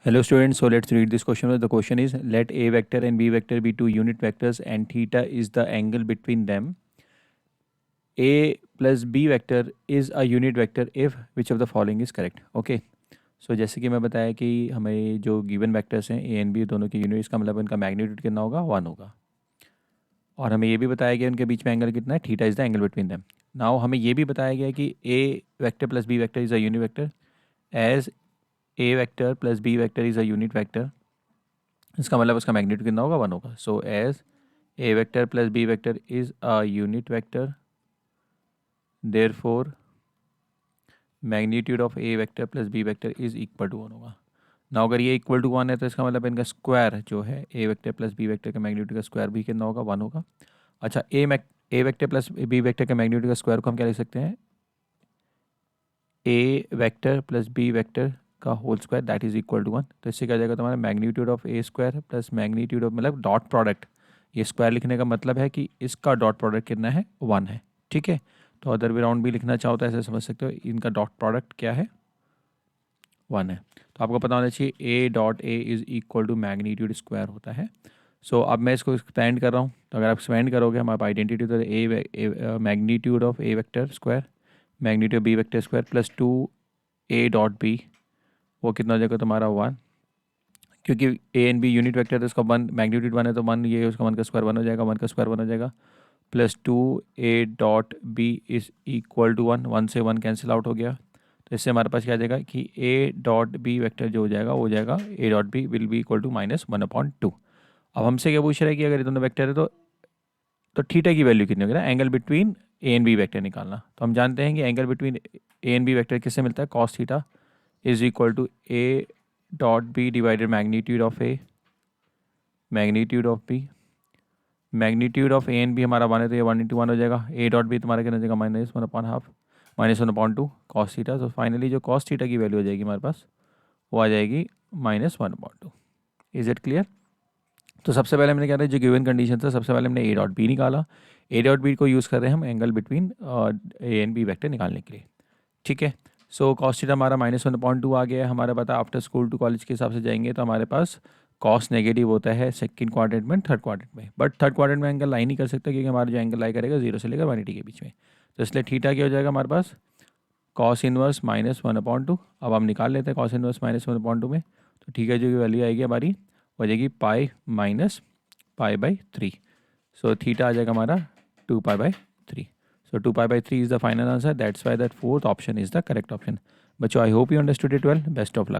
Hello students, so let's read this question. The question is, let A vector and B vector be two unit vectors and theta is the angle between them. A plus B vector is a unit vector if which of the following is correct. Okay. सो जैसे कि मैं बताया कि हमें जो given vectors हैं ए and B दोनों के यूनिट, इसका मतलब इनका मैग्नीट्यूड कितना होगा, 1 होगा। और हमें ये भी बताया गया उनके बीच में एंगल कितना है, theta is the angle between them. Now हमें ये भी बताया गया कि a vector plus b vector is a unit vector as a vector plus b vector is a unit vector. इसका मतलब उसका मैग्नीट्यूड कितना होगा, 1 होगा। So as a vector plus b vector is a unit vector, therefore magnitude of a vector plus b vector is equal to 1 होगा। ना अगर ये इक्वल टू 1 है तो इसका मतलब इनका स्क्वायर जो है a vector plus b vector का मैग्नीट्यूड का स्क्वायर भी कितना होगा, 1 होगा। अच्छा, a vector plus b vector का मैग्नीट्यूड का स्क्वायर को हम क्या लिख सकते हैं, a vector plus b vector का whole square that is equal to 1। तो इससे क्या हो जाएगा, तुम्हारा magnitude of a square plus magnitude of, मतलब डॉट प्रोडक्ट, ये स्क्वायर लिखने का मतलब है कि इसका डॉट प्रोडक्ट कितना है, 1 है। ठीक है, तो अदर वे राउंड भी लिखना चाहो तो ऐसे समझ सकते हो, इनका डॉट प्रोडक्ट क्या है, 1 है। तो आपको पता होना चाहिए a dot a is equal to magnitude square होता है। सो अब मैं इसको एक्सपेंड कर रहा हूँ, तो अगर आप एक्सपेंड करोगे हमारे आइडेंटिटी, तो a magnitude of a vector square magnitude b vector square plus 2 a dot b, वो कितना हो जाएगा तुम्हारा, 1। क्योंकि a and b unit vector है तो इसका 1 मैग्नीट्यूड 1 है, तो 1 ये उसका 1 का स्क्वायर 1 हो जाएगा, 1 का स्क्वायर 1 हो जाएगा, plus 2 a dot b is equal to 1, 1 से 1 कैंसिल आउट हो गया। तो इससे हमारे पास क्या आ जाएगा कि ए डॉट बी वेक्टर जो हो जाएगा वो हो जाएगा a dot b will be equal to -1/2। अब हमसे क्या पूछ रहा है कि अगर ये दोनों वेक्टर है तो थीटा की वैल्यू कितनी होगी ना, angle between a and b vector निकालना। तो हम जानते हैं कि angle between a and b vector किससे मिलता है, cos theta is equal to a dot b divided magnitude of a magnitude of b. Magnitude of a and b हमारा 1 है तो ये 1 × 1 हो जाएगा, ए डॉट बी तुम्हारा कितना हो जाएगा, -1/2 -1/2 कॉस थीटा। तो फाइनली जो कॉस थीटा की वैल्यू हो जाएगी हमारे पास, वो आ जाएगी -1/2। Is it clear? तो सबसे पहले हमने क्या था, जो गिवन कंडीशन था, सबसे पहले हमने ए डॉट बी निकाला। ए डॉट बी को यूज़ कर रहे हैं हम angle between a and b vector निकालने के लिए। ठीक है, सो कॉस थीटा हमारा -1/2 आ गया है। हमारा पता आफ्टर स्कूल टू कॉलेज के हिसाब से जाएंगे तो हमारे पास कॉस नेगेटिव होता है सेकंड क्वाड्रेंट में, थर्ड क्वाड्रेंट में, बट थर्ड क्वाड्रेंट में एंगल लाई नहीं कर सकता क्योंकि हमारा जो एंगल लाई करेगा 0 से लेकर 180 के बीच में। तो इसलिए थीटा क्या हो जाएगा हमारे पास, कॉस इनवर्स -1/2। अब हम निकाल लेते हैं कॉस इनवर्स -1/2 में, तो ठीक है, जो वैल्यू आएगी हमारी हो जाएगी पाई माइनस π/3। सो थीटा आ जाएगा हमारा 2π/3। So 2π/3 is the final answer. That's why that fourth option is the correct option. Bachcho, I hope you understood it well. Best of luck.